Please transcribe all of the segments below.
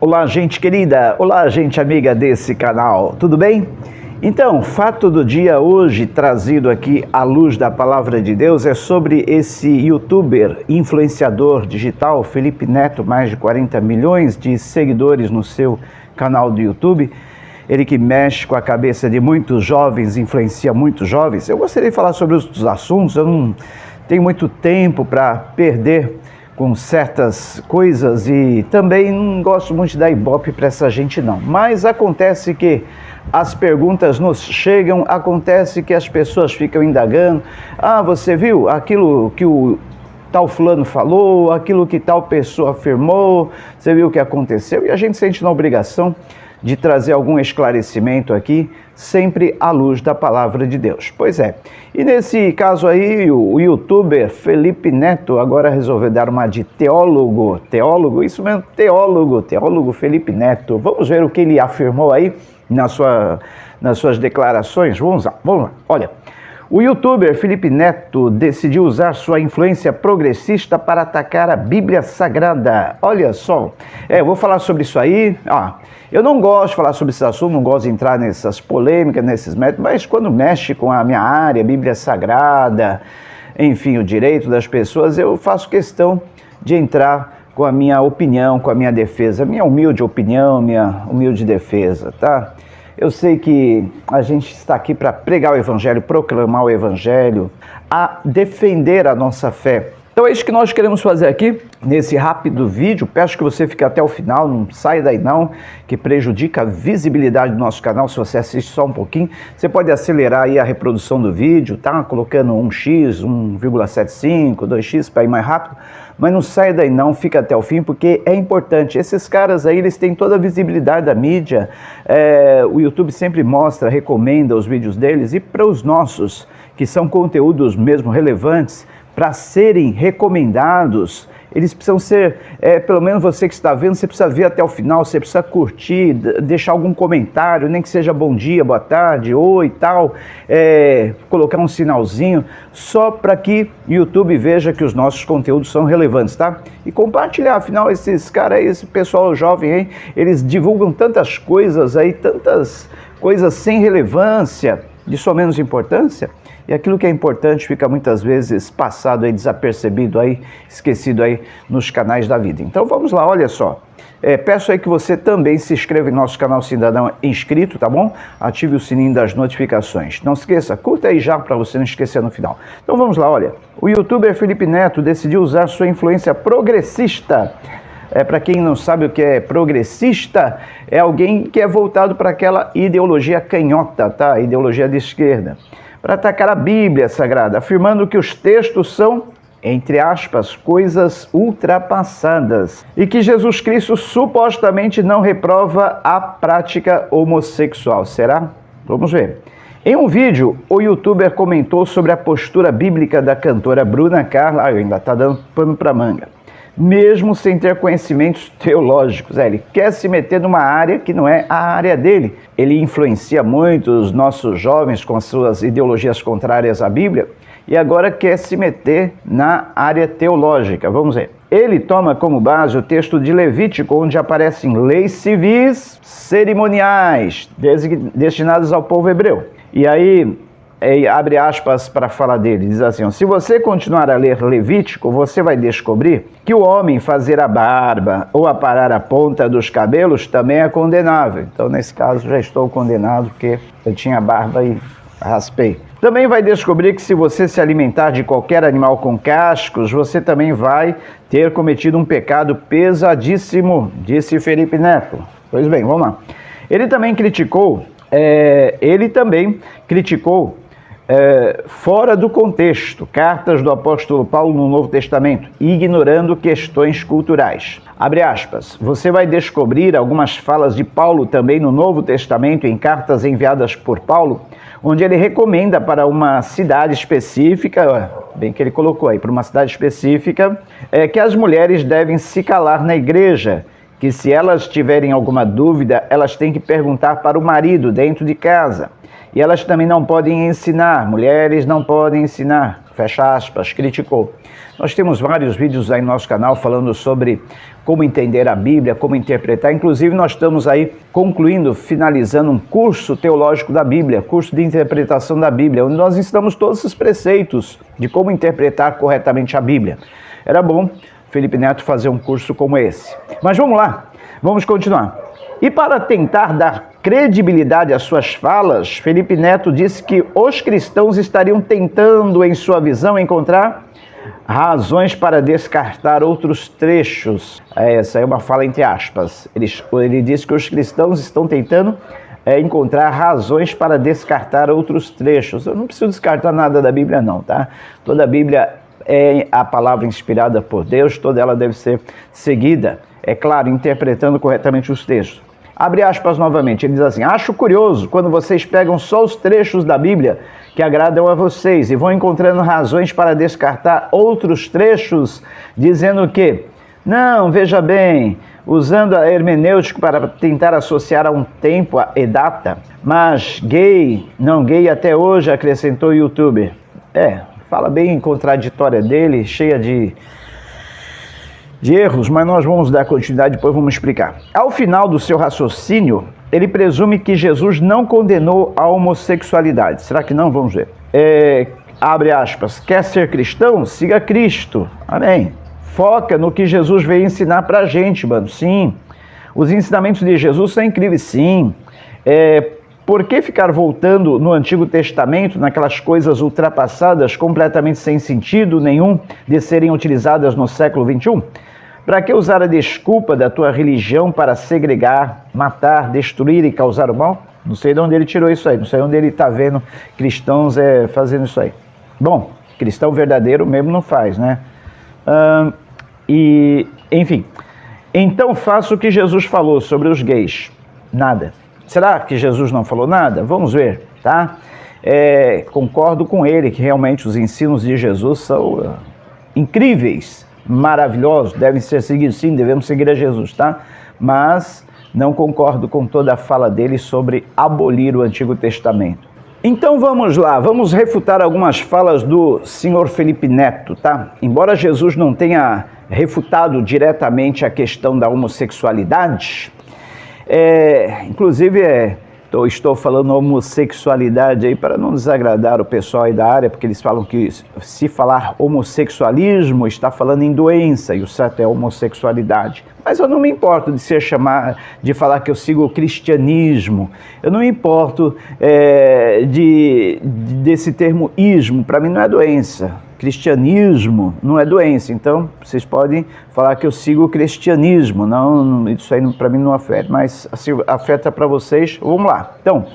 Olá, gente querida, olá, gente amiga desse canal, tudo bem? Então, fato do dia hoje, trazido aqui à luz da palavra de Deus, é sobre esse youtuber, influenciador digital, Felipe Neto, mais de 40 milhões de seguidores no seu canal do YouTube. Ele que mexe com a cabeça de muitos jovens, influencia muitos jovens. Eu gostaria de falar sobre outros assuntos, eu não tenho muito tempo para perder com certas coisas e também não gosto muito de dar ibope para essa gente não. Mas acontece que as perguntas nos chegam, acontece que as pessoas ficam indagando. Ah, você viu aquilo que o tal fulano falou, aquilo que tal pessoa afirmou, você viu o que aconteceu? E a gente sente na obrigação de trazer algum esclarecimento aqui, sempre à luz da palavra de Deus. Pois é, e nesse caso aí, o youtuber Felipe Neto agora resolveu dar uma de teólogo, isso mesmo, teólogo Felipe Neto. Vamos ver o que ele afirmou aí nas suas declarações? Vamos lá, olha. O youtuber Felipe Neto decidiu usar sua influência progressista para atacar a Bíblia Sagrada. Olha só, eu vou falar sobre isso aí. Eu não gosto de falar sobre esse assunto, não gosto de entrar nessas polêmicas, nesses métodos, mas quando mexe com a minha área, Bíblia Sagrada, enfim, o direito das pessoas, eu faço questão de entrar com a minha opinião, com a minha defesa, minha humilde opinião, minha humilde defesa, tá? Eu sei que a gente está aqui para pregar o Evangelho, proclamar o Evangelho, a defender a nossa fé. Então é isso que nós queremos fazer aqui, nesse rápido vídeo. Peço que você fique até o final, não saia daí não, que prejudica a visibilidade do nosso canal. Se você assiste só um pouquinho, você pode acelerar aí a reprodução do vídeo, tá? Colocando 1x, 1,75, 2x para ir mais rápido. Mas não saia daí não, fica até o fim, porque é importante. Esses caras aí, eles têm toda a visibilidade da mídia. O YouTube sempre mostra, recomenda os vídeos deles. E para os nossos, que são conteúdos mesmo relevantes, para serem recomendados, eles precisam ser, pelo menos você que está vendo, você precisa ver até o final, você precisa curtir, deixar algum comentário, nem que seja bom dia, boa tarde, oi e tal, colocar um sinalzinho, só para que o YouTube veja que os nossos conteúdos são relevantes, tá? E compartilhar, afinal, esses caras aí, esse pessoal jovem aí, eles divulgam tantas coisas aí, tantas coisas sem relevância, de sua menos importância, e aquilo que é importante fica muitas vezes passado aí, desapercebido aí, esquecido aí nos canais da vida. Então vamos lá, olha só. Peço aí que você também se inscreva em nosso canal Cidadão Inscrito, tá bom? Ative o sininho das notificações. Não esqueça, curta aí já para você não esquecer no final. Então vamos lá, olha. O youtuber Felipe Neto decidiu usar sua influência progressista. Para quem não sabe o que é progressista, é alguém que é voltado para aquela ideologia canhota, tá? Ideologia de esquerda. Para atacar a Bíblia Sagrada, afirmando que os textos são, entre aspas, coisas ultrapassadas e que Jesus Cristo supostamente não reprova a prática homossexual. Será? Vamos ver. Em um vídeo, o youtuber comentou sobre a postura bíblica da cantora Bruna Carla, ainda está dando pano para manga, mesmo sem ter conhecimentos teológicos. Ele quer se meter numa área que não é a área dele. Ele influencia muito os nossos jovens com as suas ideologias contrárias à Bíblia e agora quer se meter na área teológica. Vamos ver. Ele toma como base o texto de Levítico, onde aparecem leis civis cerimoniais destinadas ao povo hebreu. E aí, abre aspas para falar dele, diz assim: se você continuar a ler Levítico, você vai descobrir que o homem fazer a barba ou aparar a ponta dos cabelos também é condenável. Então, nesse caso, já estou condenado porque eu tinha barba e raspei. Também vai descobrir que se você se alimentar de qualquer animal com cascos, você também vai ter cometido um pecado pesadíssimo, disse Felipe Neto. Pois bem, vamos lá. Ele também criticou fora do contexto, cartas do apóstolo Paulo no Novo Testamento, ignorando questões culturais. Abre aspas, você vai descobrir algumas falas de Paulo também no Novo Testamento, em cartas enviadas por Paulo, onde ele recomenda para uma cidade específica, bem que ele colocou aí, para uma cidade específica, que as mulheres devem se calar na igreja, que se elas tiverem alguma dúvida, elas têm que perguntar para o marido dentro de casa. E elas também não podem ensinar, mulheres não podem ensinar. fecha aspas, criticou. Nós temos vários vídeos aí no nosso canal falando sobre como entender a Bíblia, como interpretar. Inclusive, nós estamos aí concluindo, finalizando um curso teológico da Bíblia, curso de interpretação da Bíblia, onde nós ensinamos todos esses preceitos de como interpretar corretamente a Bíblia. Era bom Felipe Neto fazer um curso como esse. Mas vamos lá, vamos continuar. E para tentar dar credibilidade às suas falas, Felipe Neto disse que os cristãos estariam tentando, em sua visão, encontrar razões para descartar outros trechos. Essa é uma fala entre aspas. Ele disse que os cristãos estão tentando encontrar razões para descartar outros trechos. Eu não preciso descartar nada da Bíblia não, tá? Toda a Bíblia é a palavra inspirada por Deus, toda ela deve ser seguida, é claro, interpretando corretamente os textos. Abre aspas novamente, ele diz assim: acho curioso quando vocês pegam só os trechos da Bíblia que agradam a vocês e vão encontrando razões para descartar outros trechos, dizendo que, não, veja bem, usando a hermenêutica para tentar associar a um tempo e data, mas gay até hoje, acrescentou o youtuber. Fala bem contraditória dele, cheia de erros, mas nós vamos dar continuidade, depois vamos explicar. Ao final do seu raciocínio, ele presume que Jesus não condenou a homossexualidade. Será que não? Vamos ver. Abre aspas, quer ser cristão? Siga Cristo. Amém. Foca no que Jesus veio ensinar pra gente, mano. Sim. Os ensinamentos de Jesus são incríveis, sim. Por que ficar voltando no Antigo Testamento, naquelas coisas ultrapassadas, completamente sem sentido nenhum de serem utilizadas no século XXI? Para que usar a desculpa da tua religião para segregar, matar, destruir e causar o mal? Não sei de onde ele tirou isso aí, não sei onde ele está vendo cristãos fazendo isso aí. Bom, cristão verdadeiro mesmo não faz, né? Enfim, então faça o que Jesus falou sobre os gays. Nada. Será que Jesus não falou nada? Vamos ver, tá? Concordo com ele que realmente os ensinos de Jesus são incríveis, maravilhosos, devem ser seguidos, sim, devemos seguir a Jesus, tá? Mas não concordo com toda a fala dele sobre abolir o Antigo Testamento. Então vamos lá, vamos refutar algumas falas do senhor Felipe Neto, tá? Embora Jesus não tenha refutado diretamente a questão da homossexualidade, inclusive estou falando homossexualidade aí para não desagradar o pessoal aí da área, porque eles falam que se falar homossexualismo está falando em doença, e o certo é homossexualidade. Mas eu não me importo de falar que eu sigo o cristianismo, eu não me importo desse termo ismo, para mim não é doença. Cristianismo não é doença, então vocês podem falar que eu sigo o cristianismo, não, isso aí para mim não afeta, mas assim, afeta para vocês. Vamos lá. Então,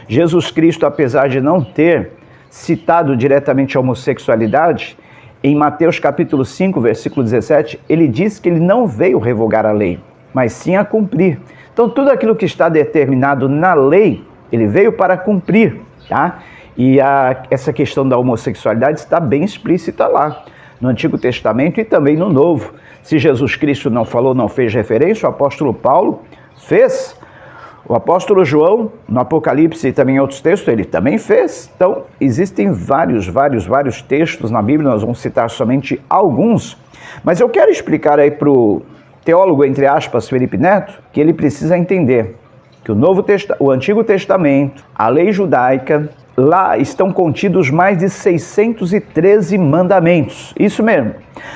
Jesus Cristo, apesar de não ter citado diretamente a homossexualidade, em Mateus capítulo 5, versículo 17, ele diz que ele não veio revogar a lei, mas sim a cumprir. Então, tudo aquilo que está determinado na lei, ele veio para cumprir, tá? E essa questão da homossexualidade está bem explícita lá, no Antigo Testamento e também no Novo. Se Jesus Cristo não falou, não fez referência, o apóstolo Paulo fez. O apóstolo João, no Apocalipse e também em outros textos, ele também fez. Então, existem vários textos na Bíblia, nós vamos citar somente alguns. Mas eu quero explicar aí para o teólogo, entre aspas, Felipe Neto, que ele precisa entender que o Antigo Testamento, a lei judaica, lá estão contidos mais de 613 mandamentos, isso mesmo.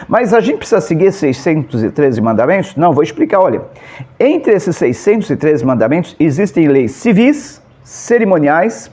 Mas a gente precisa seguir 613 mandamentos? Não, vou explicar, olha. Entre esses 613 mandamentos, existem leis civis, cerimoniais,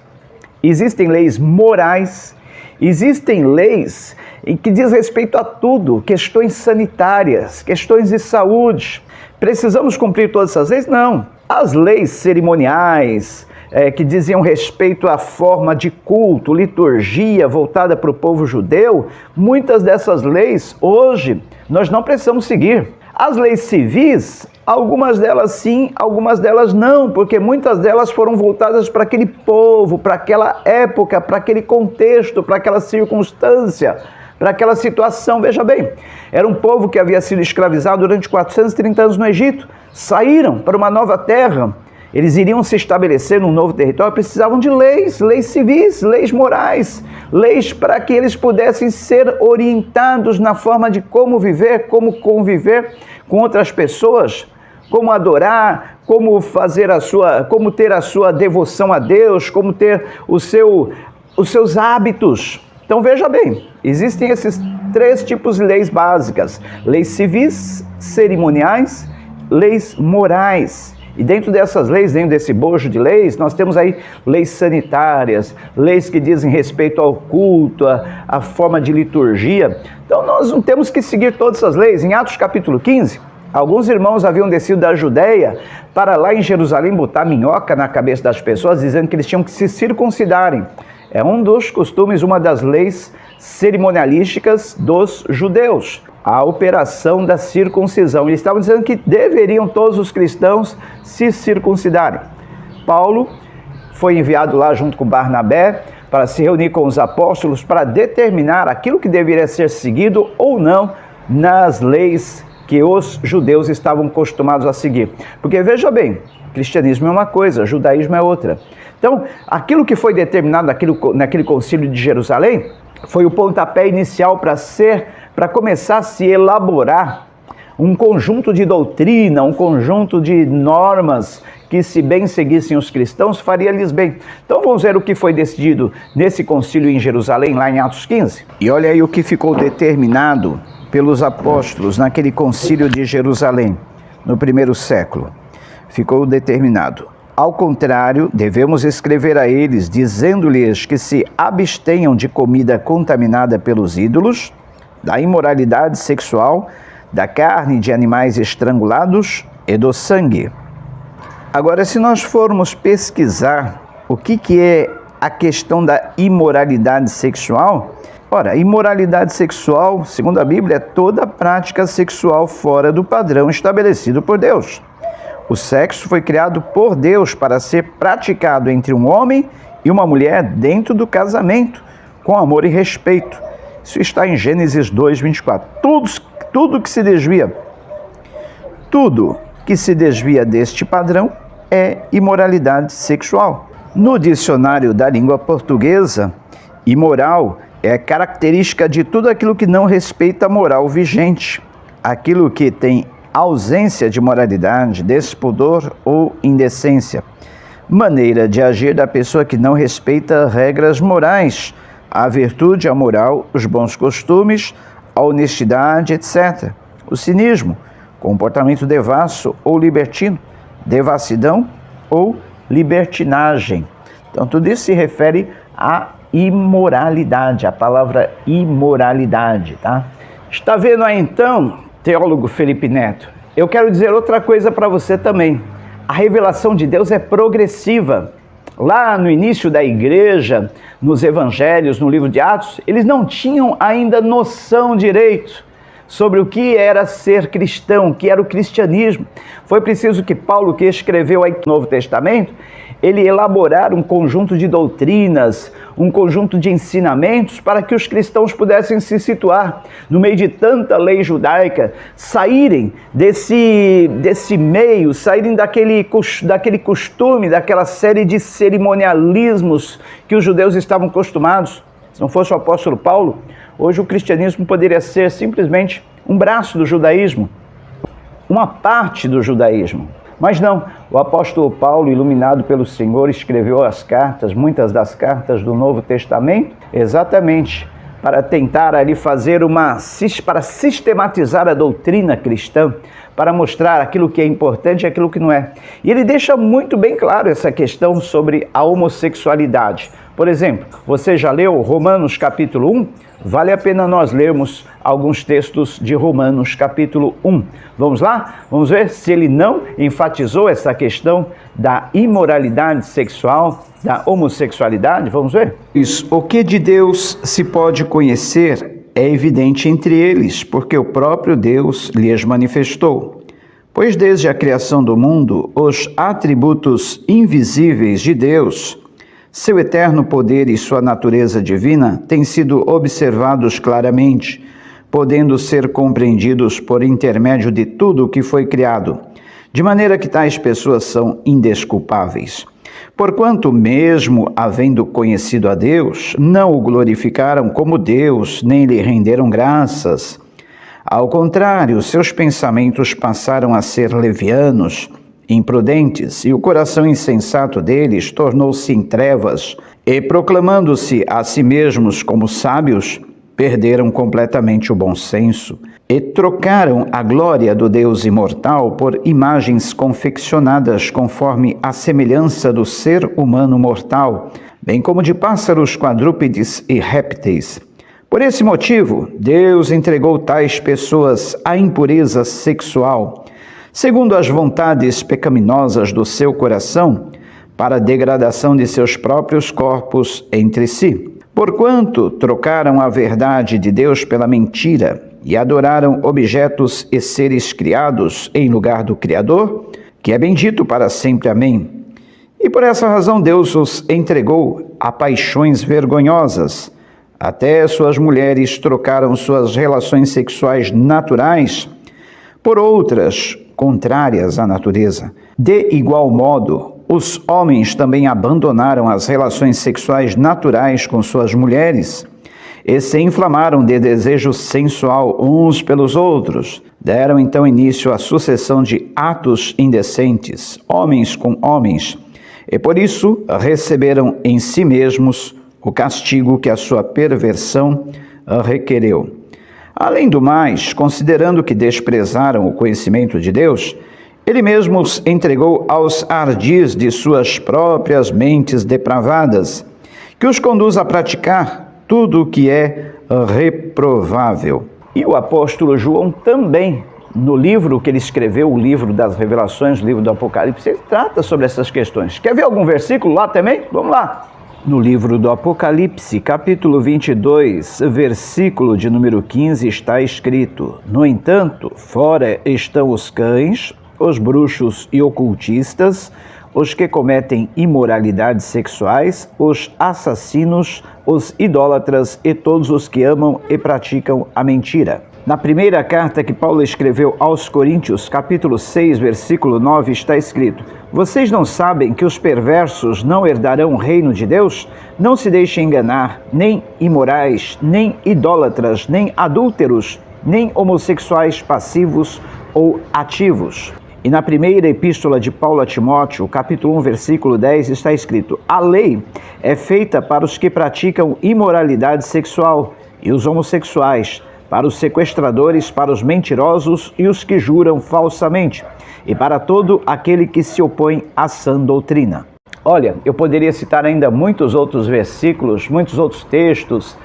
existem leis morais, existem leis em que diz respeito a tudo, questões sanitárias, questões de saúde. Precisamos cumprir todas essas leis? Não. As leis cerimoniais, que diziam respeito à forma de culto, liturgia voltada para o povo judeu, muitas dessas leis, hoje, nós não precisamos seguir. As leis civis, algumas delas sim, algumas delas não, porque muitas delas foram voltadas para aquele povo, para aquela época, para aquele contexto, para aquela circunstância, para aquela situação. Veja bem, era um povo que havia sido escravizado durante 430 anos no Egito, saíram para uma nova terra, eles iriam se estabelecer num novo território, precisavam de leis, leis civis, leis morais, leis para que eles pudessem ser orientados na forma de como viver, como conviver com outras pessoas, como adorar, como como ter a sua devoção a Deus, como ter os seus hábitos. Então veja bem, existem esses 3 tipos de leis básicas: leis civis, cerimoniais, leis morais. E dentro dessas leis, dentro desse bojo de leis, nós temos aí leis sanitárias, leis que dizem respeito ao culto, à forma de liturgia. Então nós não temos que seguir todas essas leis. Em Atos capítulo 15, alguns irmãos haviam descido da Judéia para lá em Jerusalém botar minhoca na cabeça das pessoas, dizendo que eles tinham que se circuncidarem. É um dos costumes, uma das leis cerimonialísticas dos judeus, a operação da circuncisão. Eles estavam dizendo que deveriam todos os cristãos se circuncidarem. Paulo foi enviado lá junto com Barnabé para se reunir com os apóstolos para determinar aquilo que deveria ser seguido ou não nas leis que os judeus estavam acostumados a seguir. Porque veja bem, cristianismo é uma coisa, judaísmo é outra. Então, aquilo que foi determinado naquele concílio de Jerusalém foi o pontapé inicial para começar a se elaborar um conjunto de doutrina, um conjunto de normas que, se bem seguissem os cristãos, faria-lhes bem. Então vamos ver o que foi decidido nesse concílio em Jerusalém, lá em Atos 15. E olha aí o que ficou determinado pelos apóstolos naquele concílio de Jerusalém, no 1º século. Ficou determinado: ao contrário, devemos escrever a eles, dizendo-lhes que se abstenham de comida contaminada pelos ídolos, da imoralidade sexual, da carne de animais estrangulados e do sangue. Agora, se nós formos pesquisar o que é a questão da imoralidade sexual, ora, imoralidade sexual, segundo a Bíblia, é toda prática sexual fora do padrão estabelecido por Deus. O sexo foi criado por Deus para ser praticado entre um homem e uma mulher dentro do casamento, com amor e respeito. Isso está em Gênesis 2:24. Tudo que se desvia deste padrão é imoralidade sexual. No dicionário da língua portuguesa, imoral é característica de tudo aquilo que não respeita a moral vigente, aquilo que tem ausência de moralidade, despudor ou indecência. Maneira de agir da pessoa que não respeita regras morais, a virtude, a moral, os bons costumes, a honestidade, etc. O cinismo, comportamento devasso ou libertino, devassidão ou libertinagem. Então tudo isso se refere à imoralidade, a palavra imoralidade, tá? Está vendo aí então, teólogo Felipe Neto? Eu quero dizer outra coisa para você também. A revelação de Deus é progressiva. Lá no início da igreja, nos evangelhos, no livro de Atos, eles não tinham ainda noção direito sobre o que era ser cristão, o que era o cristianismo. Foi preciso que Paulo, que escreveu aí no Novo Testamento, ele elaborar um conjunto de doutrinas, um conjunto de ensinamentos para que os cristãos pudessem se situar no meio de tanta lei judaica, saírem desse meio, saírem daquele costume, daquela série de cerimonialismos que os judeus estavam acostumados. Se não fosse o apóstolo Paulo, hoje o cristianismo poderia ser simplesmente um braço do judaísmo, uma parte do judaísmo. Mas não, o apóstolo Paulo, iluminado pelo Senhor, escreveu as cartas, muitas das cartas do Novo Testamento, exatamente para tentar ali para sistematizar a doutrina cristã, para mostrar aquilo que é importante e aquilo que não é. E ele deixa muito bem claro essa questão sobre a homossexualidade. Por exemplo, você já leu Romanos capítulo 1? Vale a pena nós lermos alguns textos de Romanos capítulo 1. Vamos lá? Vamos ver se ele não enfatizou essa questão da imoralidade sexual, da homossexualidade. Vamos ver? O que de Deus se pode conhecer é evidente entre eles, porque o próprio Deus lhes manifestou. Pois desde a criação do mundo, os atributos invisíveis de Deus, seu eterno poder e sua natureza divina têm sido observados claramente, podendo ser compreendidos por intermédio de tudo o que foi criado, de maneira que tais pessoas são indesculpáveis. Porquanto, mesmo havendo conhecido a Deus, não o glorificaram como Deus, nem lhe renderam graças. Ao contrário, seus pensamentos passaram a ser levianos, imprudentes, e o coração insensato deles tornou-se em trevas, e proclamando-se a si mesmos como sábios, perderam completamente o bom senso, e trocaram a glória do Deus imortal por imagens confeccionadas conforme a semelhança do ser humano mortal, bem como de pássaros, quadrúpedes e répteis. Por esse motivo, Deus entregou tais pessoas à impureza sexual, segundo as vontades pecaminosas do seu coração, para a degradação de seus próprios corpos entre si. Porquanto trocaram a verdade de Deus pela mentira e adoraram objetos e seres criados em lugar do Criador, que é bendito para sempre. Amém. E por essa razão Deus os entregou a paixões vergonhosas. Até suas mulheres trocaram suas relações sexuais naturais por outras contrárias à natureza. De igual modo, os homens também abandonaram as relações sexuais naturais com suas mulheres e se inflamaram de desejo sensual uns pelos outros. Deram então início à sucessão de atos indecentes, homens com homens, e por isso receberam em si mesmos o castigo que a sua perversão requereu. Além do mais, considerando que desprezaram o conhecimento de Deus, Ele mesmo os entregou aos ardis de suas próprias mentes depravadas, que os conduz a praticar tudo o que é reprovável. E o apóstolo João também, no livro que ele escreveu, o livro das Revelações, o livro do Apocalipse, ele trata sobre essas questões. Quer ver algum versículo lá também? Vamos lá! No livro do Apocalipse, capítulo 22, versículo de número 15, está escrito: No entanto, fora estão os cães, os bruxos e ocultistas, os que cometem imoralidades sexuais, os assassinos, os idólatras e todos os que amam e praticam a mentira. Na primeira carta que Paulo escreveu aos Coríntios, capítulo 6, versículo 9, está escrito: Vocês não sabem que os perversos não herdarão o reino de Deus? Não se deixem enganar, nem imorais, nem idólatras, nem adúlteros, nem homossexuais passivos ou ativos. E na primeira epístola de Paulo a Timóteo, capítulo 1, versículo 10, está escrito: A lei é feita para os que praticam imoralidade sexual e os homossexuais, para os sequestradores, para os mentirosos e os que juram falsamente, e para todo aquele que se opõe à sã doutrina. Olha, eu poderia citar ainda muitos outros versículos, muitos outros textos,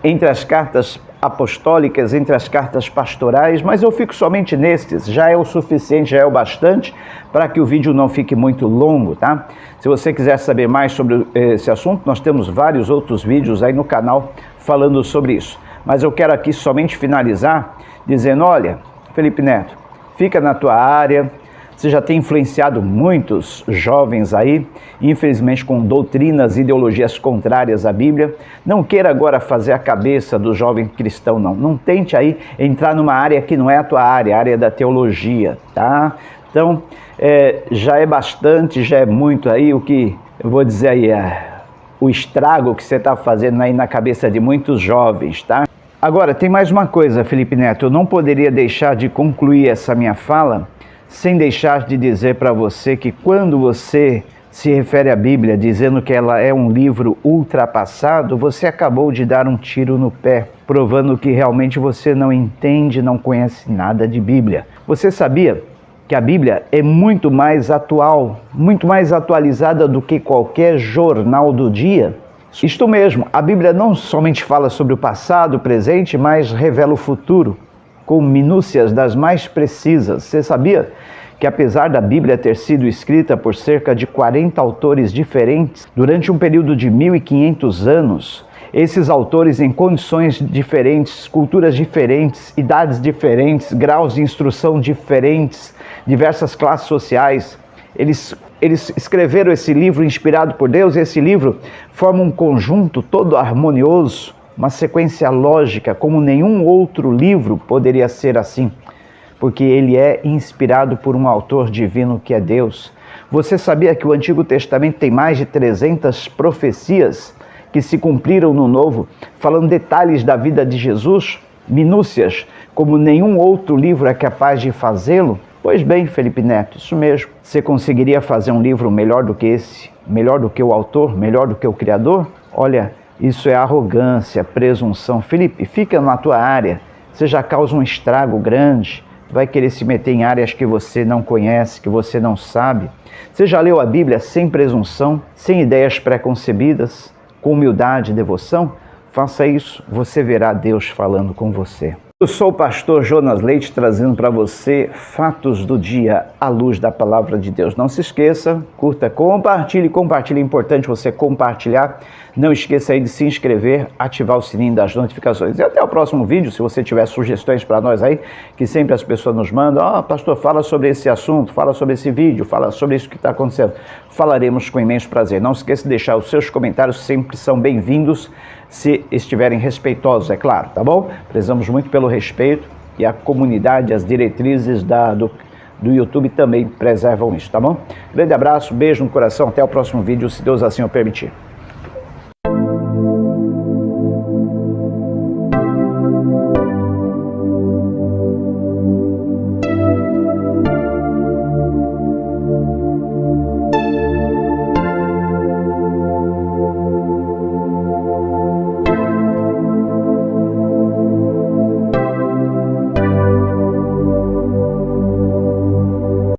entre as cartas apostólicas, entre as cartas pastorais, mas eu fico somente nestes, já é o suficiente, já é o bastante, para que o vídeo não fique muito longo, tá? Se você quiser saber mais sobre esse assunto, nós temos vários outros vídeos aí no canal falando sobre isso. Mas eu quero aqui somente finalizar dizendo: olha, Felipe Neto, fica na tua área, você já tem influenciado muitos jovens aí, infelizmente com doutrinas e ideologias contrárias à Bíblia. Não queira agora fazer a cabeça do jovem cristão, não. Não tente aí entrar numa área que não é a tua área, a área da teologia, tá? Então, já é bastante, já é muito aí o que eu vou dizer aí, o estrago que você está fazendo aí na cabeça de muitos jovens, tá? Agora, tem mais uma coisa, Felipe Neto, eu não poderia deixar de concluir essa minha fala sem deixar de dizer para você que quando você se refere à Bíblia dizendo que ela é um livro ultrapassado, você acabou de dar um tiro no pé, provando que realmente você não entende, não conhece nada de Bíblia. Você sabia que a Bíblia é muito mais atual, muito mais atualizada do que qualquer jornal do dia? Isto mesmo, a Bíblia não somente fala sobre o passado, o presente, mas revela o futuro, com minúcias das mais precisas. Você sabia que apesar da Bíblia ter sido escrita por cerca de 40 autores diferentes, durante um período de 1500 anos, esses autores em condições diferentes, culturas diferentes, idades diferentes, graus de instrução diferentes, diversas classes sociais, eles escreveram esse livro inspirado por Deus, e esse livro forma um conjunto todo harmonioso, uma sequência lógica, como nenhum outro livro poderia ser assim. porque ele é inspirado por um autor divino que é Deus. Você sabia que o Antigo Testamento tem mais de 300 profecias que se cumpriram no Novo, falando detalhes da vida de Jesus, minúcias, como nenhum outro livro é capaz de fazê-lo? Pois bem, Felipe Neto, isso mesmo. Você conseguiria fazer um livro melhor do que esse? Melhor do que o autor? Melhor do que o criador? Olha, isso é arrogância, presunção. Felipe, fica na tua área. Você já causa um estrago grande. Vai querer se meter em áreas que você não conhece, que você não sabe. Você já leu a Bíblia sem presunção, sem ideias preconcebidas, com humildade e devoção? Faça isso, você verá Deus falando com você. Eu sou o pastor Jonas Leite, trazendo para você fatos do dia à luz da palavra de Deus. Não se esqueça, curta, compartilhe, é importante você compartilhar. Não esqueça aí de se inscrever, ativar o sininho das notificações. E até o próximo vídeo, se você tiver sugestões para nós aí, que sempre as pessoas nos mandam, pastor, fala sobre esse assunto, fala sobre esse vídeo, fala sobre isso que está acontecendo. Falaremos com imenso prazer. Não esqueça de deixar os seus comentários, sempre são bem-vindos, se estiverem respeitosos, é claro, tá bom? Prezamos muito pelo respeito e a comunidade, as diretrizes do YouTube também preservam isso, tá bom? Grande abraço, beijo no coração, até o próximo vídeo, se Deus assim o permitir.